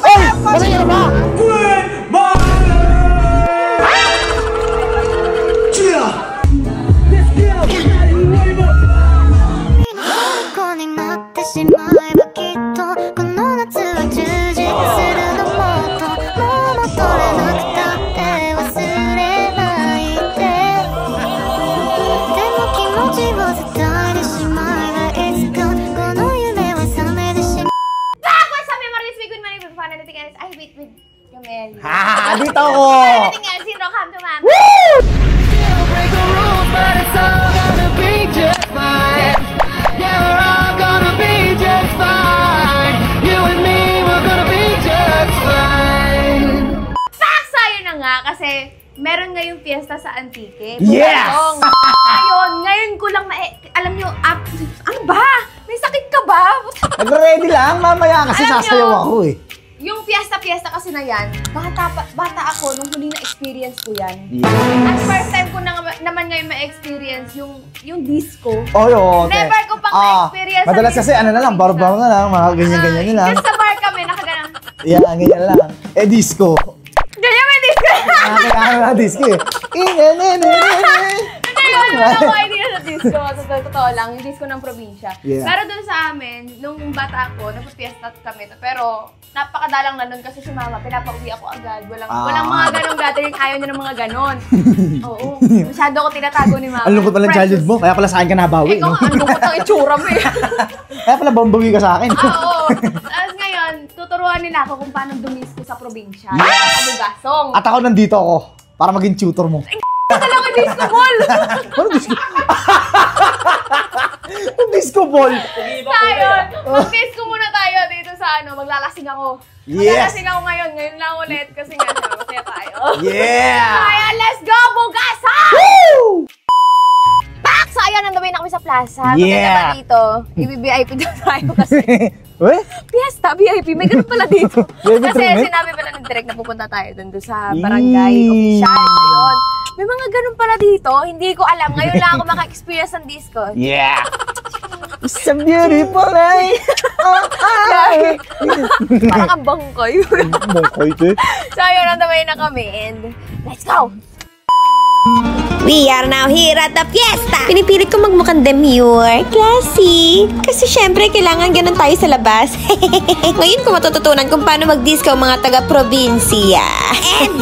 Ay! Masaya na ba? Ha! Dito ako! Sino come to mama? Woo! Facts! Ayun na nga kasi meron ngayong fiesta sa Antique. Yes! Ngayon ko lang alam nyo, ano ba? May sakit ka ba? Nag-ready lang, mamaya kasi sasayaw ako eh. Yung fiesta kasi na yan, bata ako nung huli na experience ko yan. Yes. At first time ko naman ngayon ma-experience yung disco. Oh, okay. Never ko pang ma-experience. Madalas kasi ano na lang, bar-bar na lang, mga ganyan-ganyan na lang. Just sa bar kami, nakaganan. Yeah, ganyan lang. Eh, disco. Ganyan may disco. Nakakailangan na disco eh. Hindi ako idea sa disco. Sa totoo lang, yung disco ng probinsya. Yeah. Pero dun sa amin, nung bata ako, nagpo-fiesta kami. Pero napakadalang na nun kasi si mama, pinapauwi ako agad. Walang mga ganong gathering, ayaw niya ng mga ganon. Oo. Masyado ako tinatago ni mama. Ang lungkot pala ng childhood mo, kaya pala sa akin ka nabawi. Ikaw, ang lungkot ang itsura mo eh. Kaya pala bambawi ka sa akin. Oo. Tapos ngayon, tuturuan nila ako kung paano dumisco sa probinsya. Yes! Sa Bugasong. At ako nandito ako, para maging tutor mo. Ito lang ang disco ball! Ano disco? Disco ball! Tayo, mag-disco muna tayo dito sa maglalasing ako. Yes! Maglalasing ako ngayon lang ulit kasi nga masaya tayo. Yeah! Kaya let's go, Bugasong! Woo! Pak! So ayan, nandawin na kami sa plaza. Yeah! Maganda ba dito? I-VIP daw tayo kasi. Uy? Fiesta, VIP, may ganun pala dito. VIP Kasi treatment? sinabi pala ng direct na pupunta tayo doon sa barangay official. Ayun. May mga ganun pala dito, hindi ko alam. Ngayon lang ako maka-experience ng disco. Yeah! It's a beautiful night! Parang ang bangkoy. Bangkoy ito eh. So ayun, nandawin na kami and let's go! We are now here at the fiesta! Pinipilit ko magmukhang demure, classy. Kasi syempre, kailangan ganun tayo sa labas. Ngayon ko matututunan kung paano mag-disco ang mga taga-probinsya.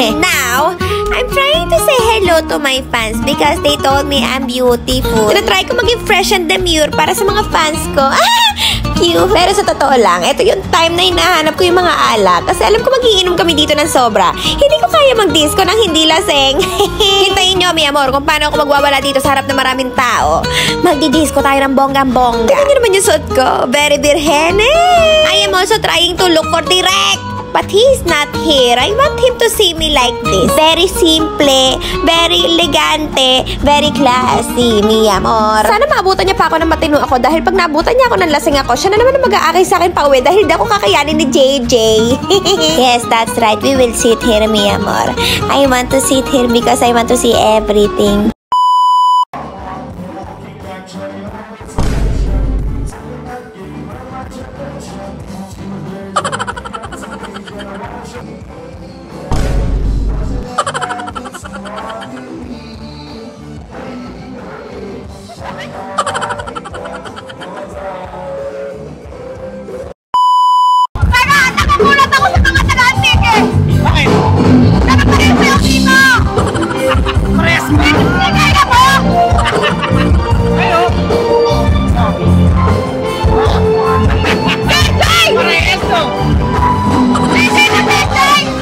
And now, I'm trying to say hello to my fans because they told me I'm beautiful. Tinatry ko maging fresh and demure para sa mga fans ko. Cute! Pero sa totoo lang, ito yung time na hinahanap ko yung mga alak. Kasi alam ko magiinom kami dito ng sobra. Hindi ko kaya mag-disco nang hindi laseng. Hintayin nyo, mi amor, kung paano ako magwawala dito sa harap ng maraming tao. Magdi-disco tayo ng bonggang-bongga. Tignan nyo naman yung suot ko. Very virgene. I am also trying to look for direct. But he's not here. I want him to see me like this. Very simple, very elegante, very classy, mi amor. Sana maabutan niya pa ako ng matino ako dahil pag naabutan niya ako ng lasing ako, siya na naman ang mag-aakay sa akin pa uwi dahil hindi ako kakayanin ni JJ. Yes, that's right. We will sit here, mi amor. I want to sit here because I want to see everything. JJ!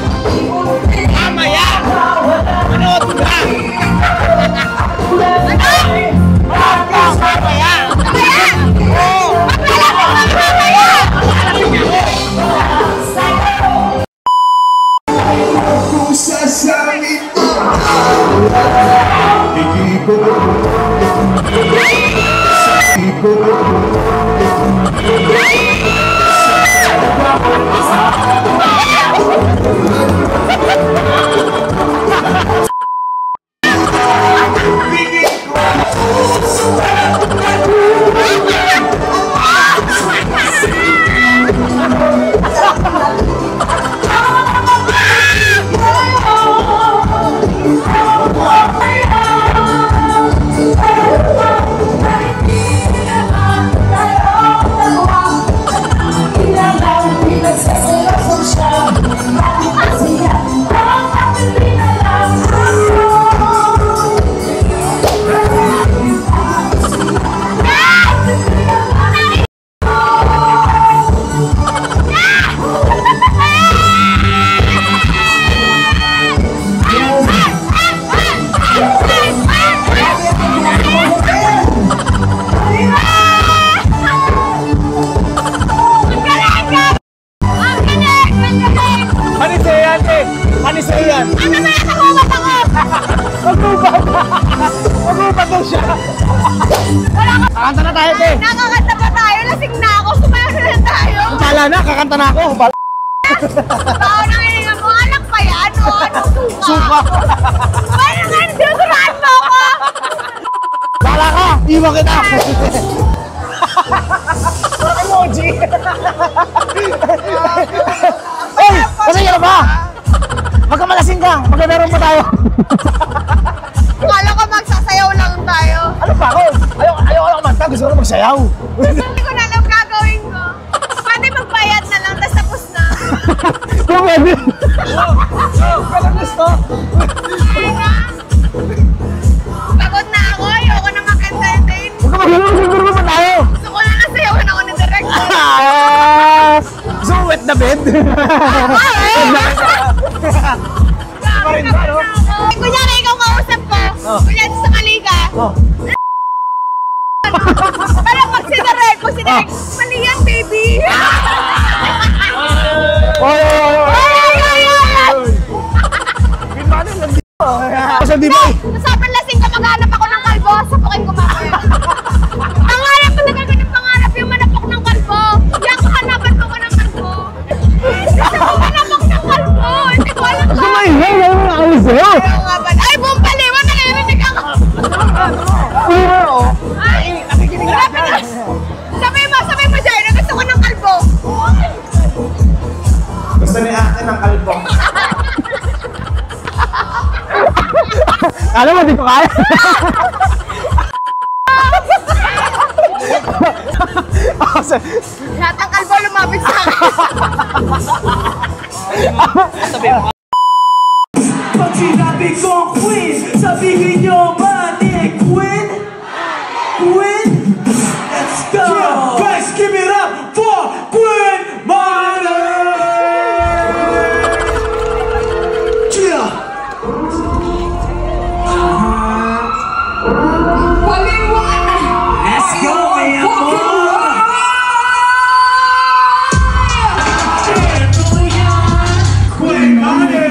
Wala na, kakanta na ako. Tao na hininga mo, anak pa yan, o ano, suka. Ano nga, dinuduraan mo ako. Bala ka, iwan kita. Emoji. Hey, kasi ka na ba? Magkamalasing ka, magkanaroon pa tayo. Kala ko magsasayaw lang tayo. Ano pa ako? Ayaw lang kumanta, gusto ko na magsayaw. Hindi ko na alam gagawin ko. Pwede magbayad na lang, tapos na. Kung pwede. Pero gusto. Pagod na ako, ayoko na mag-entertain. Huwag ka magulong, siguro pa tayo. Gusto ko na nasayawan ako ni director. So, wet na bed. Kunyari, ikaw kausap ko. Kunyari sa kalika. Pero pag sinarek, mali yan, baby. Kasi di ba? Sobrang lasing ka, maghanap ako ng kalbo. Sapukin ko mamaya. Pangarap ko, nagagaling pangarap yung manapok ng kalbo. Yan ko, hanapan mo ko ng kalbo. Gusto ko manapok ng kalbo. Hindi ko alam ka. Ayaw nga ba? Ay, bumpaliwa, nangyarinig ako. Ay, grabe na. Sabi mo, Jai, na gusto ko ng kalbo. Gusto ni ate ng kalbo. Alam mo, di ko kaya. Lahat ng kalbo lumapit sa akin. Pag sinabi kong queen, sabihin nyo ba ni Queen? Queen? Let's go! Yeah, guys, give it up for Queen Mother! Yeah! Let's go, my amor! Queen Mother!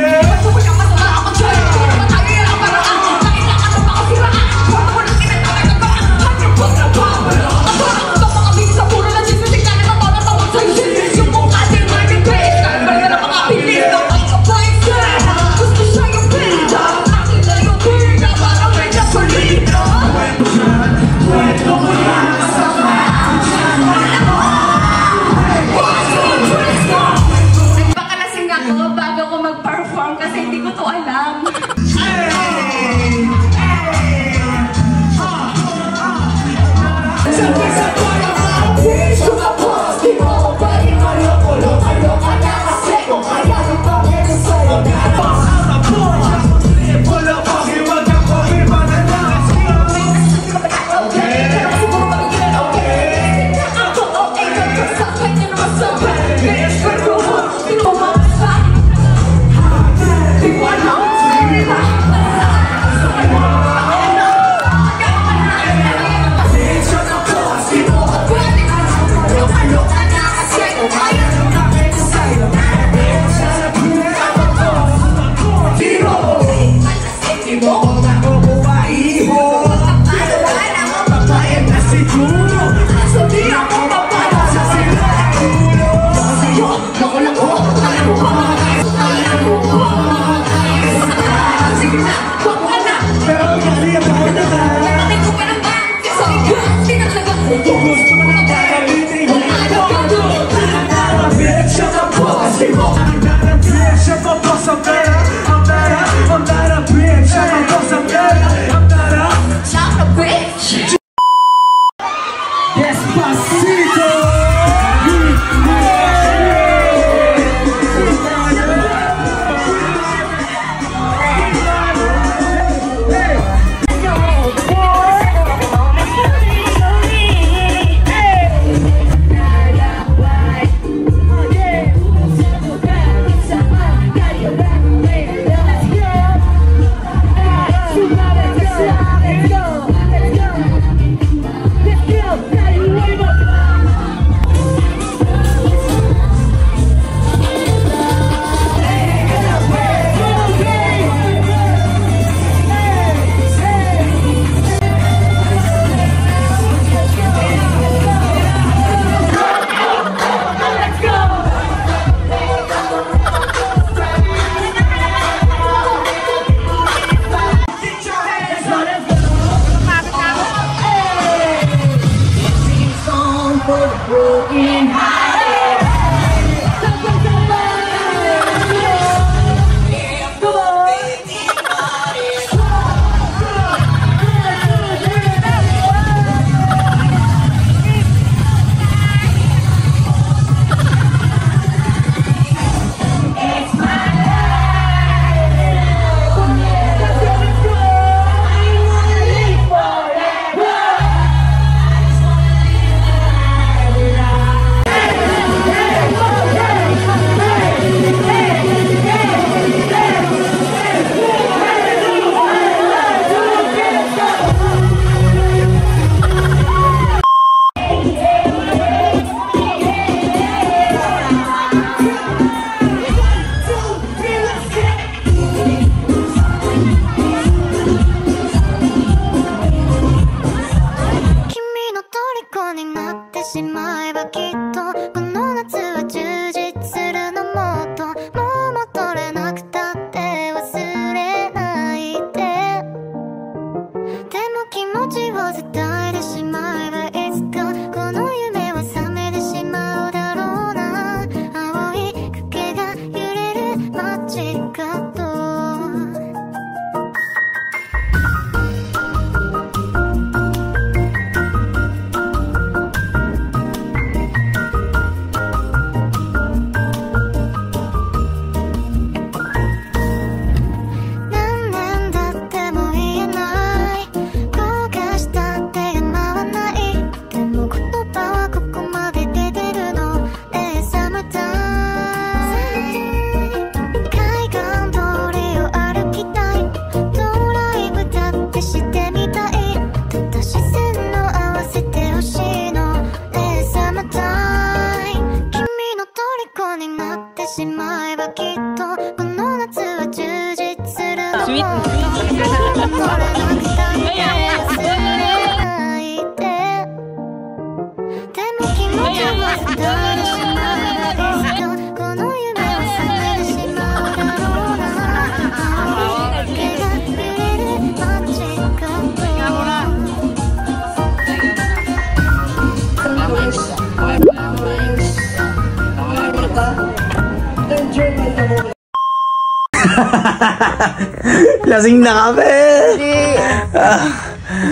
Lasing na kami.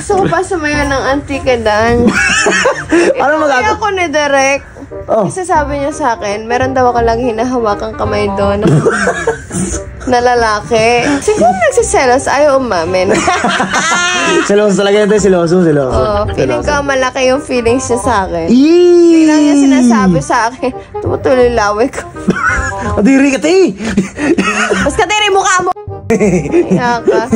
Gusto ko pa sumayaw ng antika dance. Ano magagawa? Ako ni Derek. Oh. Kasi sabi niya sa akin, meron daw ako lang hinahawakang kamay doon na lalaki. Siguro nagsiselos, ayaw umamin. Siloso talaga yun, siloso. Oh, feeling ko malaki yung feelings niya sa akin. Eee! Hindi lang niya sinasabi sa akin, tumutuloy laway ko. Adiri ka, te! Mas katiri mukha mo! Yaka.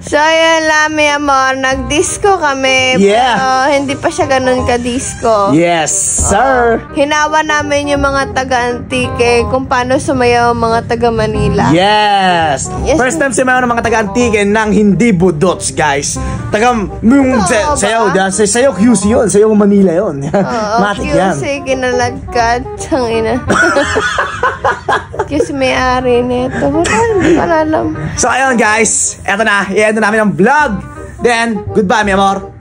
So, yun lang, mi amor. Nag-disco kami. Yeah. Pero hindi pa siya ganun ka-disco. Yes, sir! Hinawa namin yung mga taga-Antique kung paano sumayaw ang mga taga-Manila. Yes! Yes. First time siya ng mga taga-Antique ng hindi budots, guys. Sayaw, sayaw QC yun. Sayaw Manila yun. Matik yan. QC, kinalagkat. Tangina. QC may-ari nito. Wala, hindi ko alam. So, ayun, guys. Eto na. I-end na namin ang vlog. Then, goodbye, mi amor.